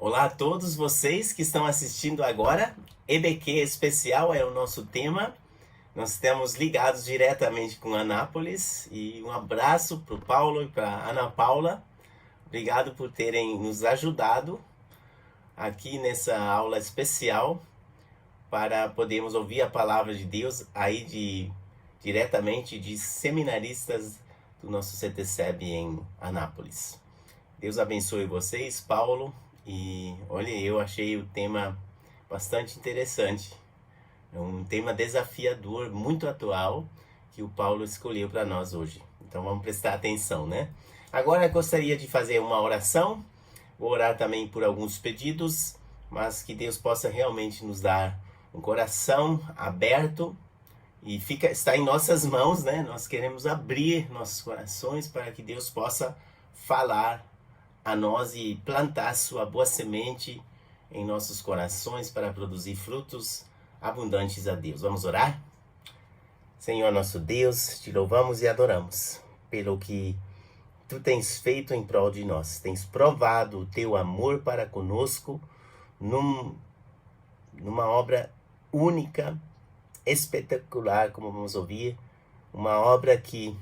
Olá a todos vocês que estão assistindo agora. EBQ especial é o nosso tema. Nós estamos ligados diretamente com Anápolis e um abraço para o Paulo e para a Ana Paula. Obrigado por terem nos ajudado aqui nessa aula especial para podermos ouvir a palavra de Deus aí diretamente de seminaristas do nosso CTCEB em Anápolis. Deus abençoe vocês, Paulo. E olha, eu achei o tema bastante interessante. É um tema desafiador, muito atual, que o Paulo escolheu para nós hoje. Então vamos prestar atenção, né? Agora eu gostaria de fazer uma oração. Vou orar também por alguns pedidos, mas que Deus possa realmente nos dar um coração aberto e está em nossas mãos, né? Nós queremos abrir nossos corações para que Deus possa falar a nós e plantar sua boa semente em nossos corações para produzir frutos abundantes a Deus. Vamos orar? Senhor nosso Deus, te louvamos e adoramos pelo que tu tens feito em prol de nós. Tens provado o teu amor para conosco numa obra única, espetacular, como vamos ouvir, uma obra que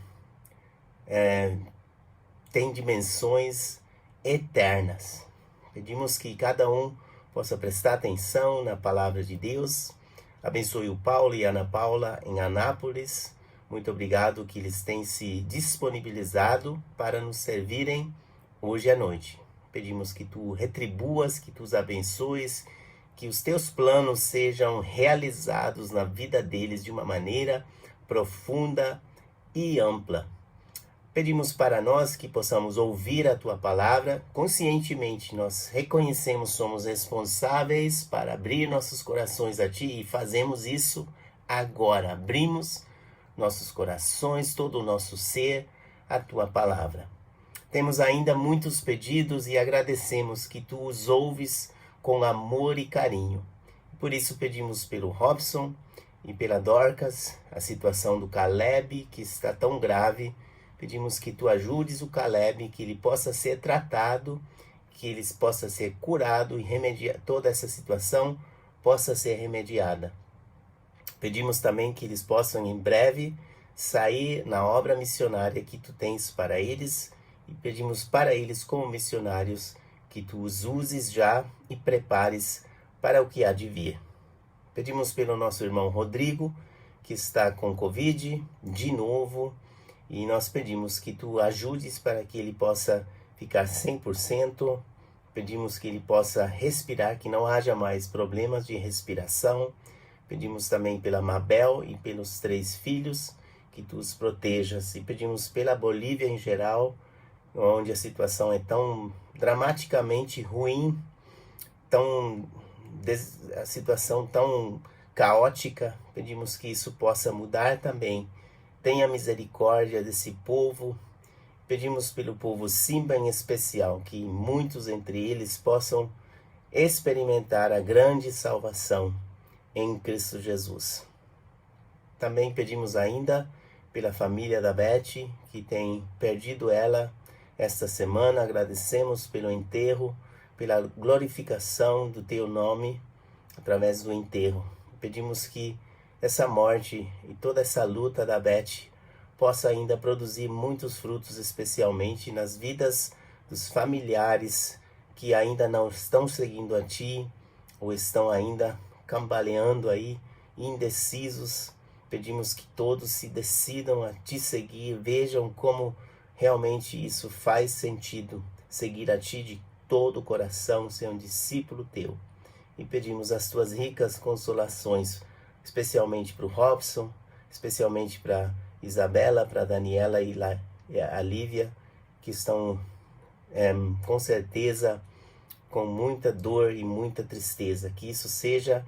tem dimensões eternas. Pedimos que cada um possa prestar atenção na palavra de Deus. Abençoe o Paulo e a Ana Paula em Anápolis. Muito obrigado que eles têm se disponibilizado para nos servirem hoje à noite. Pedimos que tu retribuas, que tu os abençoes, que os teus planos sejam realizados na vida deles de uma maneira profunda e ampla. Pedimos para nós que possamos ouvir a tua palavra conscientemente. Nós reconhecemos, somos responsáveis para abrir nossos corações a ti e fazemos isso agora. Abrimos nossos corações, todo o nosso ser, a tua palavra. Temos ainda muitos pedidos e agradecemos que tu os ouves com amor e carinho. Por isso pedimos pelo Robson e pela Dorcas, a situação do Caleb que está tão grave. Pedimos que tu ajudes o Caleb, que ele possa ser tratado, que ele possa ser curado e toda essa situação possa ser remediada. Pedimos também que eles possam em breve sair na obra missionária que tu tens para eles e pedimos para eles como missionários que tu os uses já e prepares para o que há de vir. Pedimos pelo nosso irmão Rodrigo, que está com Covid de novo. E nós pedimos que tu ajudes para que ele possa ficar 100%. Pedimos que ele possa respirar, que não haja mais problemas de respiração. Pedimos também pela Mabel e pelos 3 filhos, que tu os protejas. E pedimos pela Bolívia em geral, onde a situação é tão dramaticamente ruim, a situação tão caótica. Pedimos que isso possa mudar também. Tenha misericórdia desse povo. Pedimos pelo povo Simba em especial, que muitos entre eles possam experimentar a grande salvação em Cristo Jesus. Também pedimos ainda pela família da Beth, que tem perdido ela esta semana. Agradecemos pelo enterro, pela glorificação do teu nome através do enterro. Pedimos que essa morte e toda essa luta da Beth possa ainda produzir muitos frutos, especialmente nas vidas dos familiares que ainda não estão seguindo a ti ou estão ainda cambaleando aí, indecisos. Pedimos que todos se decidam a te seguir, vejam como realmente isso faz sentido, seguir a ti de todo o coração, ser um discípulo teu. E pedimos as tuas ricas consolações, especialmente para o Robson, especialmente para Isabela, para Daniela e a Lívia, que estão com certeza com muita dor e muita tristeza. Que isso seja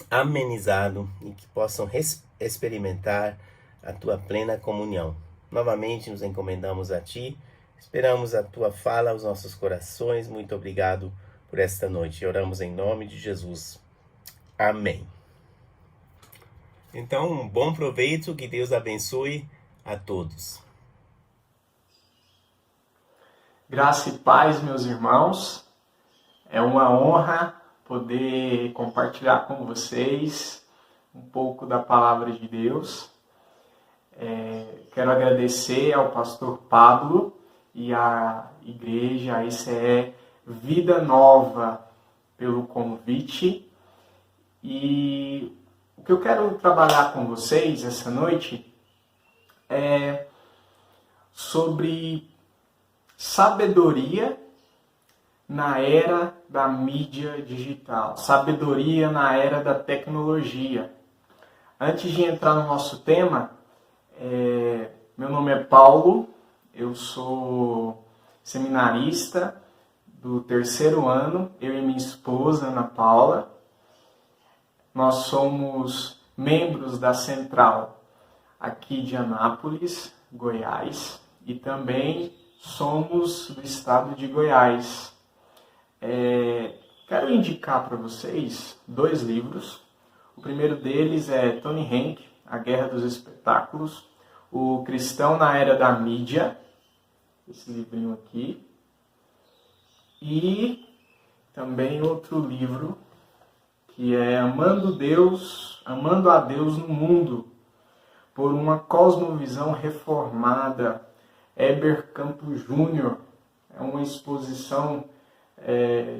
amenizado e que possam experimentar a tua plena comunhão. Novamente nos encomendamos a ti, esperamos a tua fala aos nossos corações. Muito obrigado por esta noite. Oramos em nome de Jesus. Amém. Então, um bom proveito, que Deus abençoe a todos. Graça e paz, meus irmãos. É uma honra poder compartilhar com vocês um pouco da palavra de Deus. Quero agradecer ao pastor Pablo e à igreja, a ECE Vida Nova, pelo convite. E o que eu quero trabalhar com vocês essa noite é sobre sabedoria na era da mídia digital, sabedoria na era da tecnologia. Antes de entrar no nosso tema, meu nome é Paulo, eu sou seminarista do 3º ano, eu e minha esposa, Ana Paula. Nós somos membros da Central aqui de Anápolis, Goiás, e também somos do estado de Goiás. Quero indicar para vocês 2 livros. O primeiro deles é Tony Henk, A Guerra dos Espetáculos, O Cristão na Era da Mídia, esse livrinho aqui. E também outro livro, que é Amando a Deus no Mundo, por uma cosmovisão reformada, Heber Campos Júnior. É uma exposição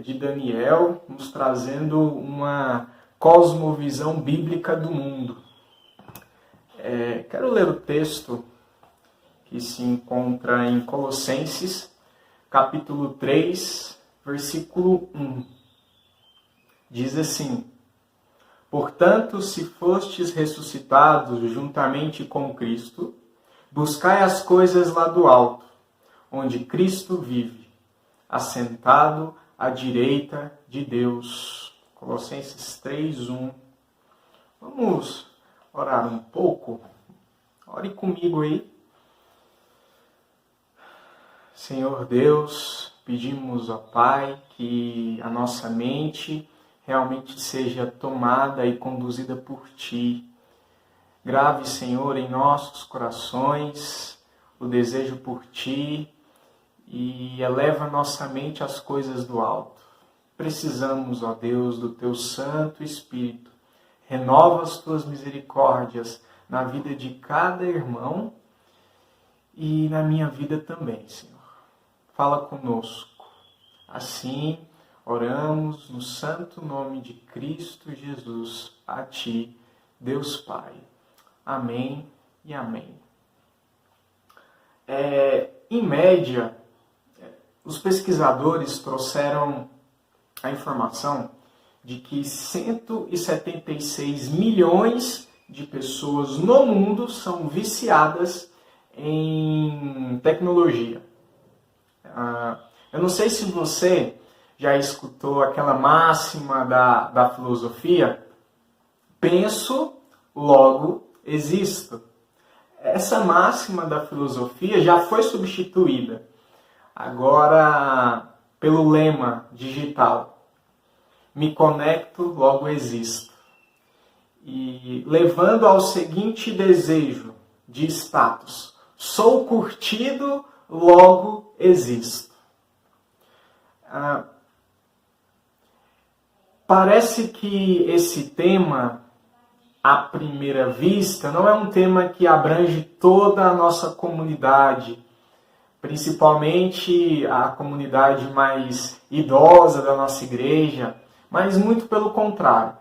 de Daniel, nos trazendo uma cosmovisão bíblica do mundo. Quero ler o texto que se encontra em Colossenses, capítulo 3, versículo 1. Diz assim: Portanto, se fostes ressuscitados juntamente com Cristo, buscai as coisas lá do alto, onde Cristo vive, assentado à direita de Deus. Colossenses 3:1. Vamos orar um pouco? Ore comigo aí. Senhor Deus, pedimos, ó Pai, que a nossa mente realmente seja tomada e conduzida por Ti. Grave, Senhor, em nossos corações o desejo por Ti e eleva nossa mente às coisas do alto. Precisamos, ó Deus, do Teu Santo Espírito. Renova as Tuas misericórdias na vida de cada irmão e na minha vida também, Senhor. Fala conosco. Assim, oramos no santo nome de Cristo Jesus, a Ti, Deus Pai. Amém e amém. Em média, os pesquisadores trouxeram a informação de que 176 milhões de pessoas no mundo são viciadas em tecnologia. Eu não sei se você já escutou aquela máxima da filosofia: penso, logo existo. Essa máxima da filosofia já foi substituída agora pelo lema digital: me conecto, logo existo. E levando ao seguinte desejo de status: sou curtido, logo existo. Parece que esse tema, à primeira vista, não é um tema que abrange toda a nossa comunidade, principalmente a comunidade mais idosa da nossa igreja, mas muito pelo contrário.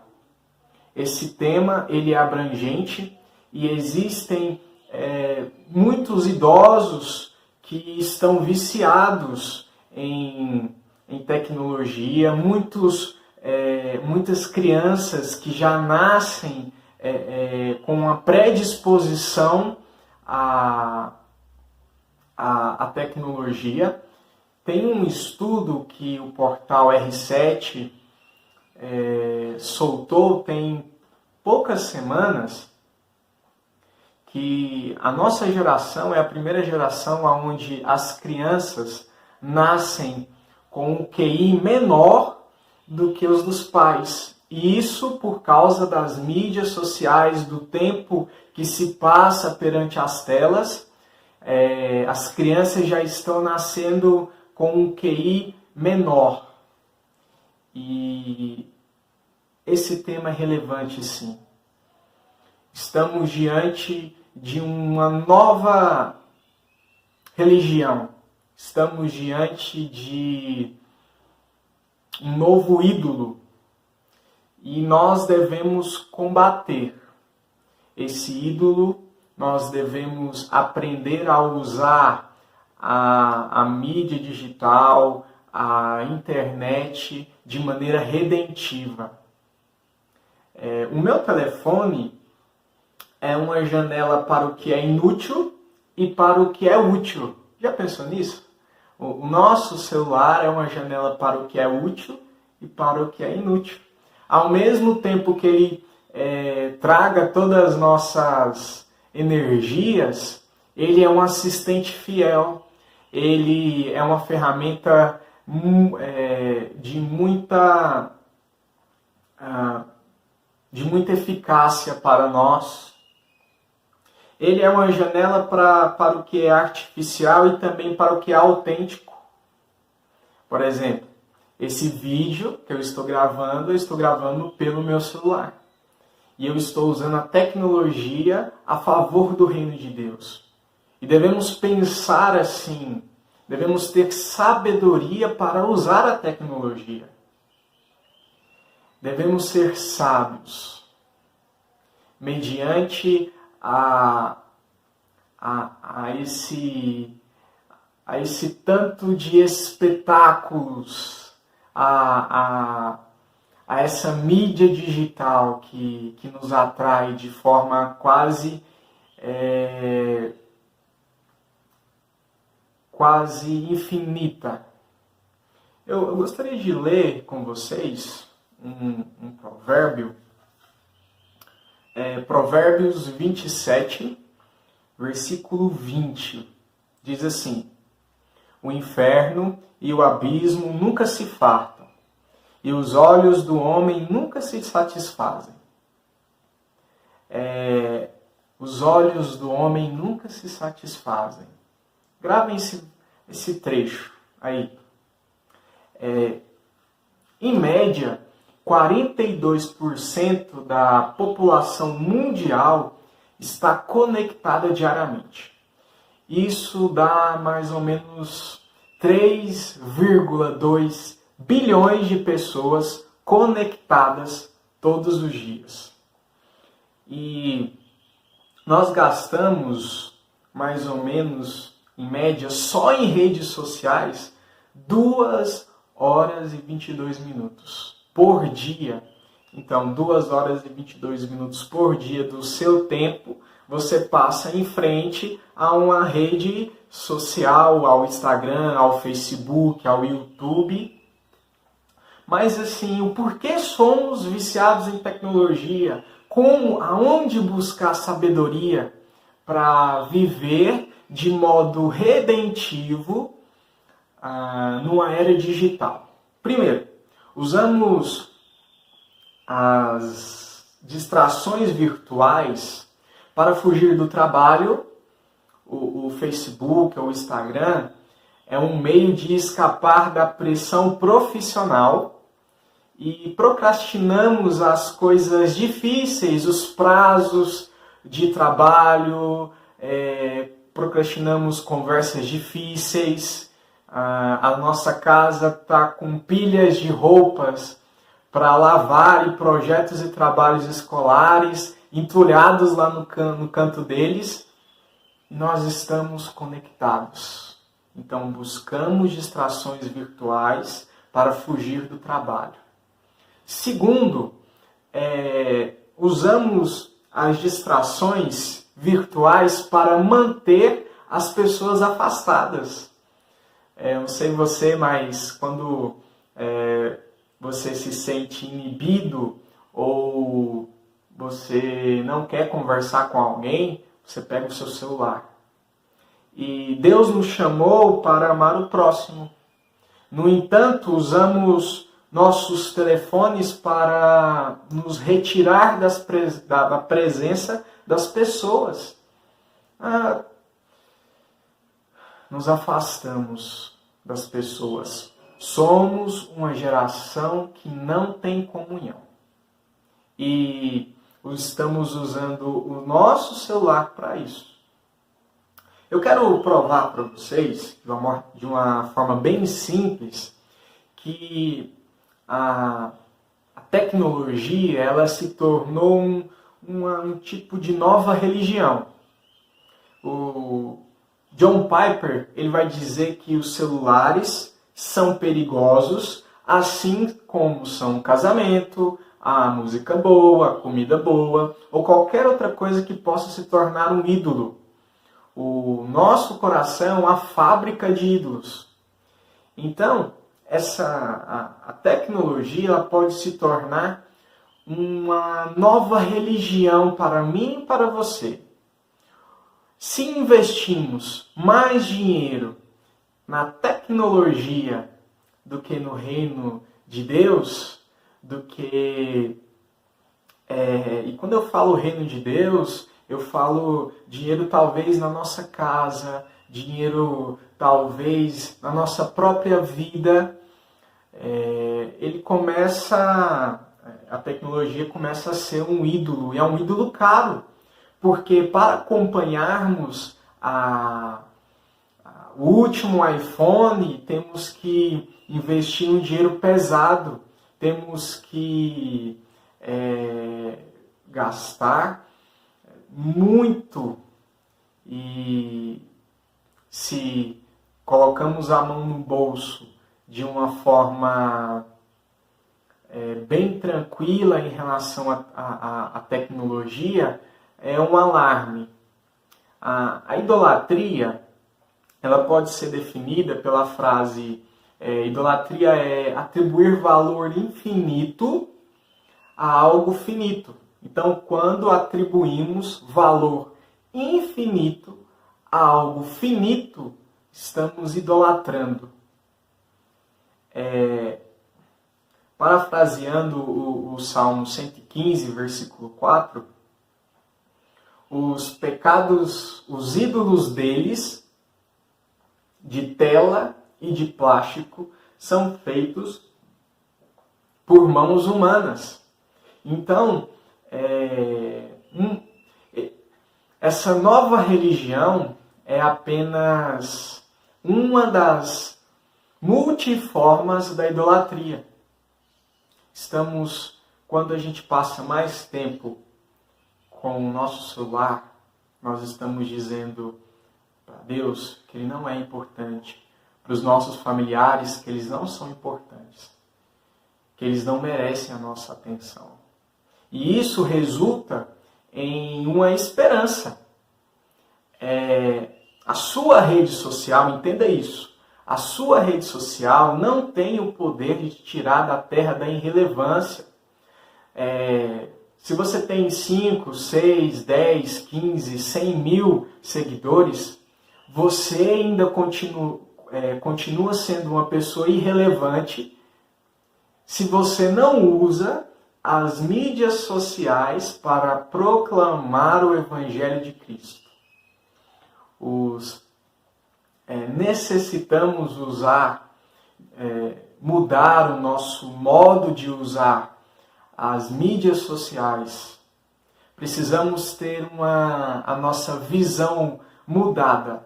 Esse tema ele é abrangente e existem muitos idosos que estão viciados em tecnologia, muitas crianças que já nascem com uma predisposição à tecnologia. Tem um estudo que o portal R7 soltou tem poucas semanas, que a nossa geração é a primeira geração onde as crianças nascem com um QI menor do que os dos pais. E isso por causa das mídias sociais, do tempo que se passa perante as telas. As crianças já estão nascendo com um QI menor. E esse tema é relevante, sim. Estamos diante de uma nova religião. Estamos diante de um novo ídolo. E nós devemos combater esse ídolo. Nós devemos aprender a usar a mídia digital, a internet de maneira redentiva. O meu telefone é uma janela para o que é inútil e para o que é útil. Já pensou nisso? O nosso celular é uma janela para o que é útil e para o que é inútil. Ao mesmo tempo que ele traga todas as nossas energias, ele é um assistente fiel. Ele é uma ferramenta de muita eficácia para nós. Ele é uma janela para o que é artificial e também para o que é autêntico. Por exemplo, esse vídeo que eu estou gravando pelo meu celular. E eu estou usando a tecnologia a favor do reino de Deus. E devemos pensar assim, devemos ter sabedoria para usar a tecnologia. Devemos ser sábios, mediante a esse tanto de espetáculos, a essa mídia digital que nos atrai de forma quase infinita. Eu gostaria de ler com vocês um provérbio. Provérbios 27, versículo 20. Diz assim: o inferno e o abismo nunca se fartam, e os olhos do homem nunca se satisfazem. Os olhos do homem nunca se satisfazem. Gravem esse trecho aí. Em média, 42% da população mundial está conectada diariamente. Isso dá mais ou menos 3,2 bilhões de pessoas conectadas todos os dias. E nós gastamos mais ou menos, em média, só em redes sociais, 2 horas e 22 minutos por dia. Então, 2 horas e 22 minutos por dia do seu tempo, você passa em frente a uma rede social, ao Instagram, ao Facebook, ao YouTube. Mas assim, o porquê somos viciados em tecnologia? Aonde buscar sabedoria para viver de modo redentivo numa era digital? Primeiro, usamos as distrações virtuais para fugir do trabalho. O Facebook ou o Instagram é um meio de escapar da pressão profissional e procrastinamos as coisas difíceis, os prazos de trabalho, procrastinamos conversas difíceis. A nossa casa está com pilhas de roupas para lavar e projetos e trabalhos escolares entulhados lá no canto deles. Nós estamos conectados. Então buscamos distrações virtuais para fugir do trabalho. Segundo, usamos as distrações virtuais para manter as pessoas afastadas. Não sei você, mas quando você se sente inibido ou você não quer conversar com alguém, você pega o seu celular. E Deus nos chamou para amar o próximo. No entanto, usamos nossos telefones para nos retirar da presença das pessoas. Nos afastamos das pessoas. Somos uma geração que não tem comunhão. E estamos usando o nosso celular para isso. Eu quero provar para vocês, de uma forma bem simples, que a tecnologia ela se tornou um tipo de nova religião. O John Piper ele vai dizer que os celulares são perigosos, assim como são o casamento, a música boa, a comida boa, ou qualquer outra coisa que possa se tornar um ídolo. O nosso coração é uma fábrica de ídolos. Então, a tecnologia ela pode se tornar uma nova religião para mim e para você. Se investimos mais dinheiro na tecnologia do que no reino de Deus, e quando eu falo reino de Deus, eu falo dinheiro talvez na nossa casa, dinheiro talvez na nossa própria vida, a tecnologia começa a ser um ídolo, e é um ídolo caro, porque para acompanharmos o último iPhone, temos que investir um dinheiro pesado, temos que gastar muito, e se colocamos a mão no bolso de uma forma bem tranquila em relação à tecnologia, é um alarme. A idolatria ela pode ser definida pela frase idolatria é atribuir valor infinito a algo finito. Então, quando atribuímos valor infinito a algo finito, estamos idolatrando. Parafraseando o Salmo 115, versículo 4, os pecados, os ídolos deles, de tela e de plástico, são feitos por mãos humanas. Então, essa nova religião é apenas uma das multiformas da idolatria. Quando a gente passa mais tempo com o nosso celular, nós estamos dizendo para Deus que Ele não é importante, para os nossos familiares que eles não são importantes, que eles não merecem a nossa atenção. E isso resulta em uma esperança. A sua rede social, entenda isso, a sua rede social não tem o poder de te tirar da terra da irrelevância. Se você tem 5, 6, 10, 15, 100 mil seguidores, você ainda continua sendo uma pessoa irrelevante se você não usa as mídias sociais para proclamar o Evangelho de Cristo. Necessitamos mudar o nosso modo de usar as mídias sociais. Precisamos ter a nossa visão mudada.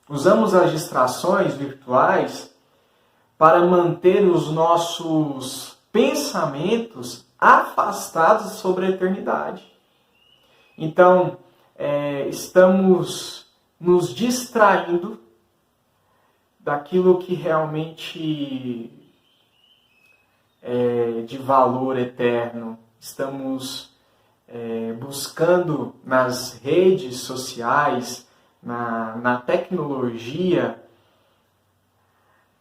Usamos as distrações virtuais para manter os nossos pensamentos afastados sobre a eternidade. Então, estamos nos distraindo daquilo que realmente é de valor eterno. Estamos buscando nas redes sociais, na tecnologia,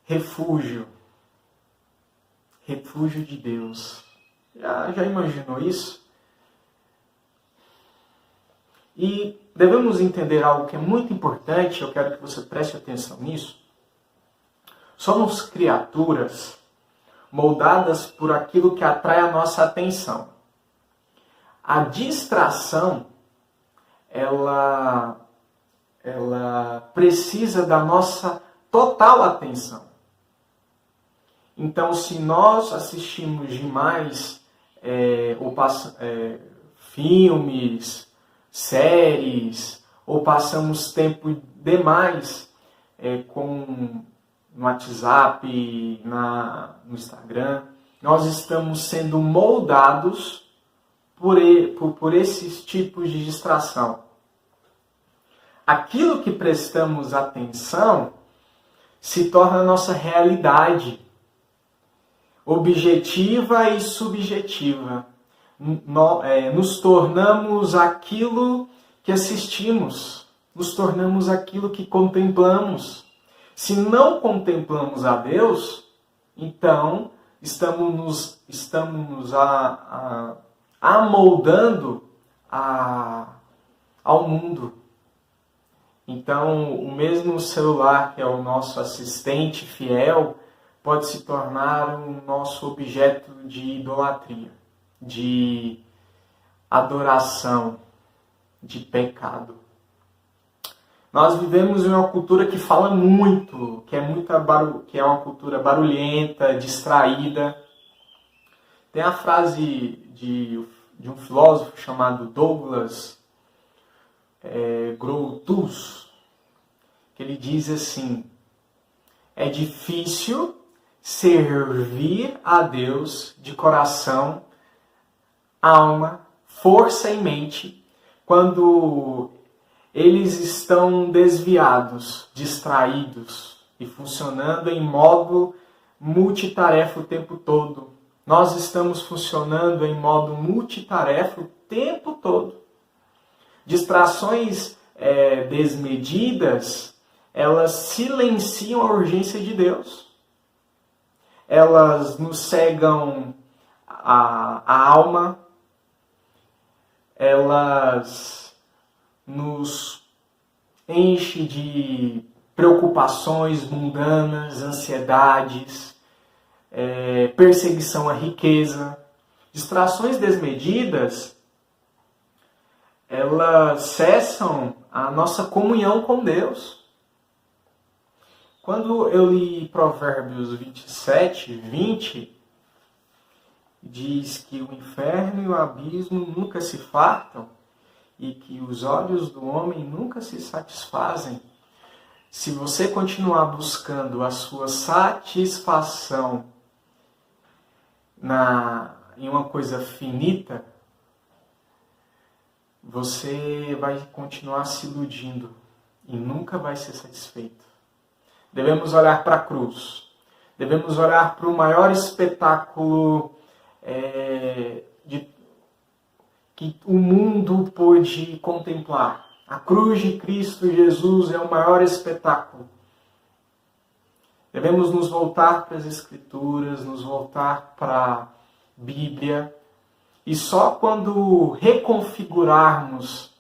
refúgio de Deus. Já imaginou isso? E devemos entender algo que é muito importante, eu quero que você preste atenção nisso. Somos criaturas moldadas por aquilo que atrai a nossa atenção. A distração, ela ela precisa da nossa total atenção. Então, se nós assistimos demais filmes, séries, ou passamos tempo demais no WhatsApp, no Instagram, nós estamos sendo moldados por esses tipos de distração. Aquilo que prestamos atenção se torna nossa realidade, objetiva e subjetiva. Nos tornamos aquilo que assistimos, nos tornamos aquilo que contemplamos. Se não contemplamos a Deus, então estamos amoldando ao mundo. Então, o mesmo celular que é o nosso assistente fiel pode se tornar um nosso objeto de idolatria, de adoração, de pecado. Nós vivemos em uma cultura que fala muito, que é uma cultura barulhenta, distraída. Tem a frase de um filósofo chamado Douglas Groothuis, que ele diz assim: é difícil servir a Deus de coração, alma, força e mente quando eles estão desviados, distraídos e funcionando em modo multitarefa o tempo todo. Nós estamos funcionando em modo multitarefa o tempo todo. Distrações desmedidas, elas silenciam a urgência de Deus. Elas nos cegam a alma, elas nos enchem de preocupações mundanas, ansiedades, perseguição à riqueza. Distrações desmedidas, elas cessam a nossa comunhão com Deus. Quando eu li Provérbios 27, 20, diz que o inferno e o abismo nunca se fartam e que os olhos do homem nunca se satisfazem. Se você continuar buscando a sua satisfação em uma coisa finita, você vai continuar se iludindo e nunca vai ser satisfeito. Devemos olhar para a cruz. Devemos olhar para o maior espetáculo que o mundo pôde contemplar. A cruz de Cristo Jesus é o maior espetáculo. Devemos nos voltar para as Escrituras, nos voltar para a Bíblia. E só quando reconfigurarmos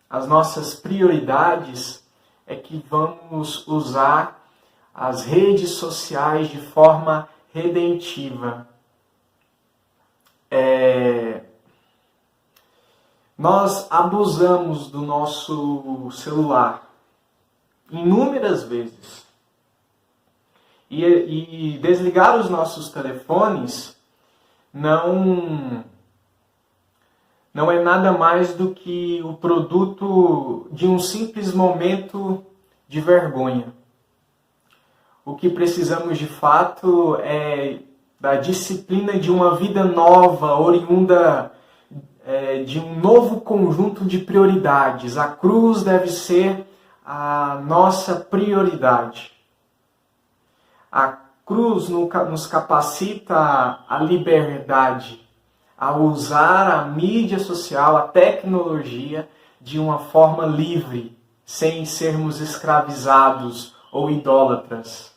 as nossas prioridades é que vamos usar as redes sociais de forma redentiva. Nós abusamos do nosso celular inúmeras vezes. E desligar os nossos telefones não é nada mais do que o produto de um simples momento de vergonha. O que precisamos de fato é da disciplina de uma vida nova, oriunda de um novo conjunto de prioridades. A cruz deve ser a nossa prioridade. A cruz nos capacita a liberdade, a usar a mídia social, a tecnologia, de uma forma livre, sem sermos escravizados ou idólatras.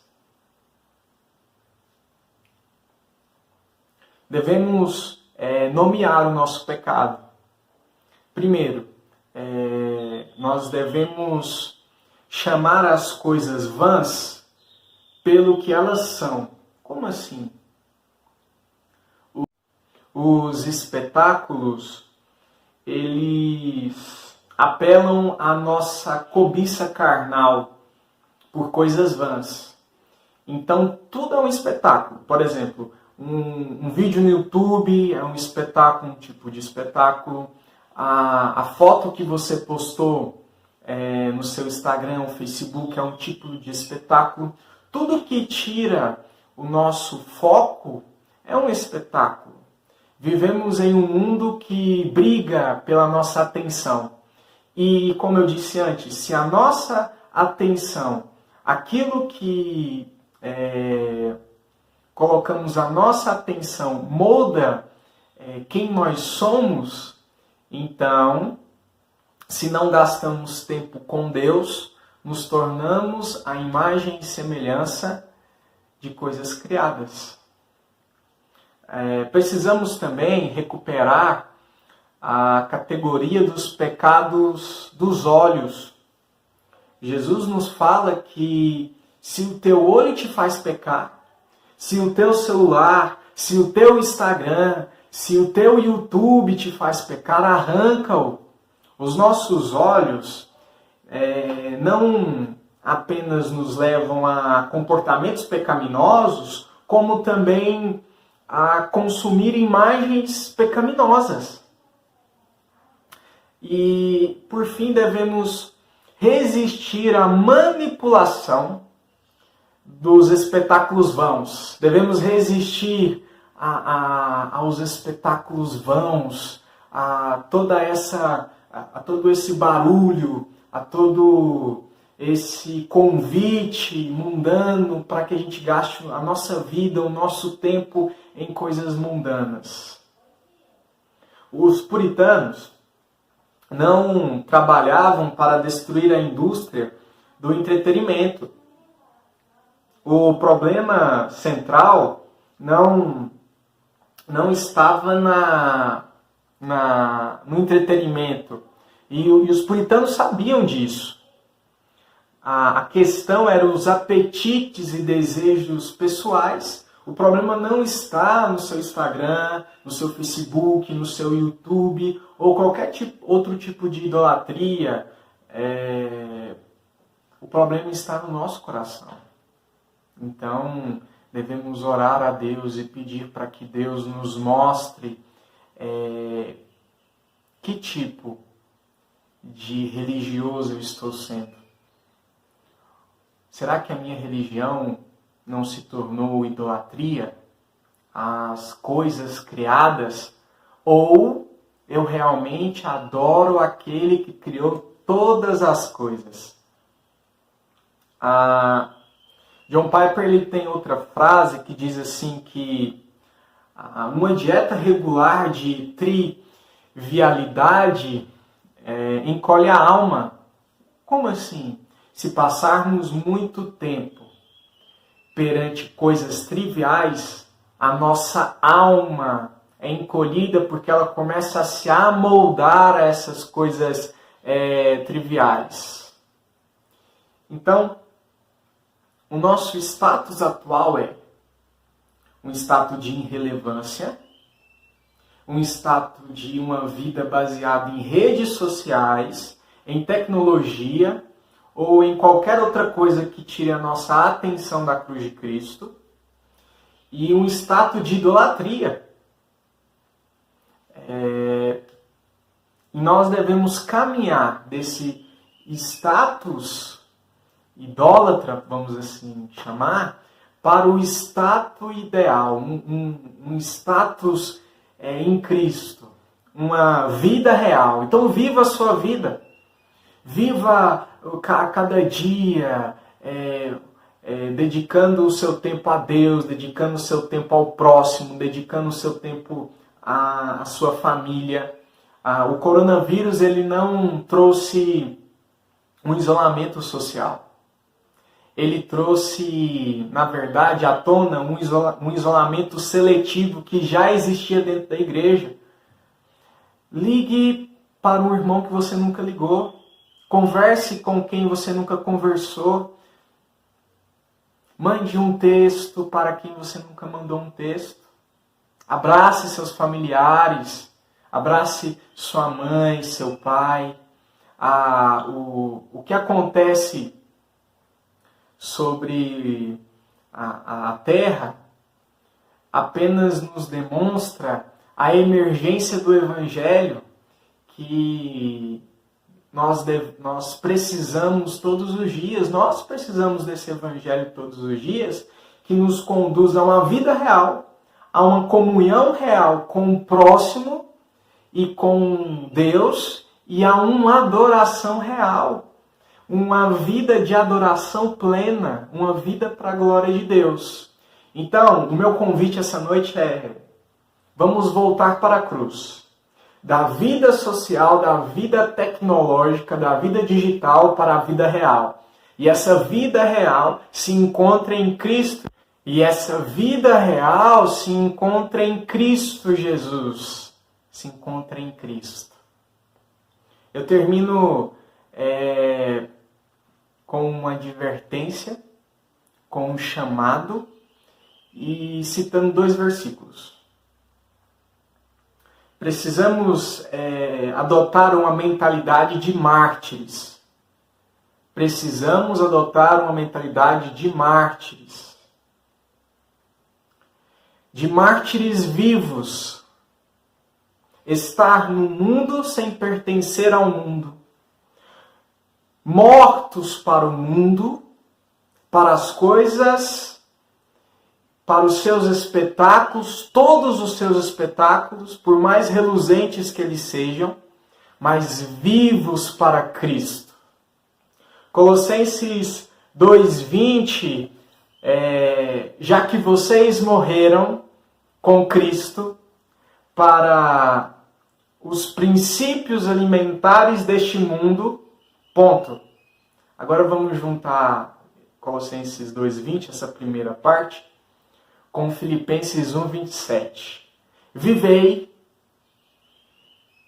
Devemos nomear o nosso pecado. Primeiro, nós devemos chamar as coisas vãs pelo que elas são. Como assim? Os espetáculos, eles apelam à nossa cobiça carnal por coisas vãs. Então, tudo é um espetáculo. Por exemplo, um vídeo no YouTube é um espetáculo, um tipo de espetáculo. A foto que você postou no seu Instagram ou Facebook é um tipo de espetáculo. Tudo que tira o nosso foco é um espetáculo. Vivemos em um mundo que briga pela nossa atenção. E, como eu disse antes, se a nossa atenção, aquilo que colocamos a nossa atenção, molda quem nós somos, então, se não gastamos tempo com Deus, nos tornamos a imagem e semelhança de coisas criadas. Precisamos também recuperar a categoria dos pecados dos olhos. Jesus nos fala que se o teu olho te faz pecar, se o teu celular, se o teu Instagram, se o teu YouTube te faz pecar, arranca-o. Os nossos olhos não apenas nos levam a comportamentos pecaminosos, como também a consumir imagens pecaminosas. E, por fim, devemos resistir à manipulação dos espetáculos vãos. Devemos resistir aos espetáculos vãos, a todo esse barulho, a todo esse convite mundano para que a gente gaste a nossa vida, o nosso tempo em coisas mundanas. Os puritanos não trabalhavam para destruir a indústria do entretenimento. O problema central não estava no entretenimento. E os puritanos sabiam disso. A questão era os apetites e desejos pessoais. O problema não está no seu Instagram, no seu Facebook, no seu YouTube ou qualquer outro tipo de idolatria. O problema está no nosso coração. Então, devemos orar a Deus e pedir para que Deus nos mostre que tipo de religioso eu estou sendo. Será que a minha religião não se tornou idolatria às coisas criadas? Ou eu realmente adoro aquele que criou todas as coisas? John Piper ele tem outra frase que diz assim que uma dieta regular de trivialidade encolhe a alma. Como assim? Se passarmos muito tempo perante coisas triviais, a nossa alma é encolhida porque ela começa a se amoldar a essas coisas triviais. Então, o nosso status atual é um status de irrelevância, um status de uma vida baseada em redes sociais, em tecnologia ou em qualquer outra coisa que tire a nossa atenção da cruz de Cristo, e um status de idolatria. E nós devemos caminhar desse status idólatra, vamos assim chamar, para o status ideal, um status em Cristo, uma vida real. Então viva a sua vida, viva a cada dia, dedicando o seu tempo a Deus, dedicando o seu tempo ao próximo, dedicando o seu tempo à sua família. O coronavírus ele não trouxe um isolamento social. Ele trouxe, na verdade, à tona um isolamento seletivo que já existia dentro da igreja. Ligue para um irmão que você nunca ligou. Converse com quem você nunca conversou. Mande um texto para quem você nunca mandou um texto. Abrace seus familiares. Abrace sua mãe, seu pai. o que acontece sobre a Terra apenas nos demonstra a emergência do Evangelho que nós precisamos todos os dias. Nós precisamos desse Evangelho todos os dias que nos conduz a uma vida real, a uma comunhão real com o próximo e com Deus e a uma adoração real. Uma vida de adoração plena, uma vida para a glória de Deus. Então, o meu convite essa noite é: vamos voltar para a cruz. Da vida social, da vida tecnológica, da vida digital para a vida real. E essa vida real se encontra em Cristo. E essa vida real se encontra em Cristo Jesus. Se encontra em Cristo. Eu termino com uma advertência, com um chamado e citando 2 versículos. Precisamos adotar uma mentalidade de mártires. Precisamos adotar uma mentalidade de mártires. De mártires vivos. Estar no mundo sem pertencer ao mundo. Mortos para o mundo, para as coisas, para os seus espetáculos, todos os seus espetáculos, por mais reluzentes que eles sejam, mas vivos para Cristo. Colossenses 2:20, já que vocês morreram com Cristo para os princípios alimentares deste mundo, ponto. Agora vamos juntar Colossenses 2:20, essa primeira parte, com Filipenses 1:27. Vivei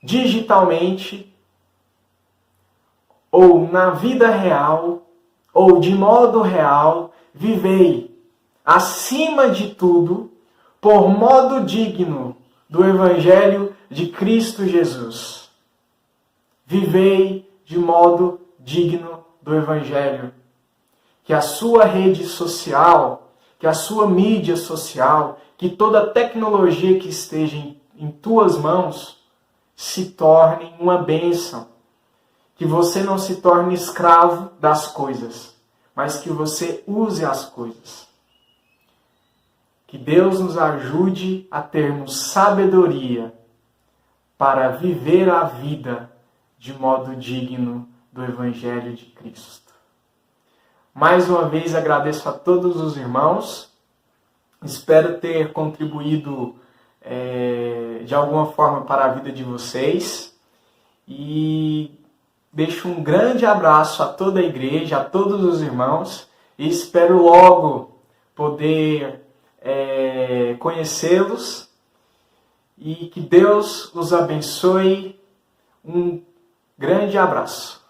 digitalmente, ou na vida real, ou de modo real, vivei acima de tudo, por modo digno do Evangelho de Cristo Jesus. Vivei de modo digno do Evangelho. Que a sua rede social, que a sua mídia social, que toda a tecnologia que esteja em tuas mãos se torne uma bênção. Que você não se torne escravo das coisas, mas que você use as coisas. Que Deus nos ajude a termos sabedoria para viver a vida de modo digno do Evangelho de Cristo. Mais uma vez agradeço a todos os irmãos. Espero ter contribuído de alguma forma para a vida de vocês. E deixo um grande abraço a toda a igreja, a todos os irmãos. E espero logo poder conhecê-los. E que Deus os abençoe. Um grande abraço.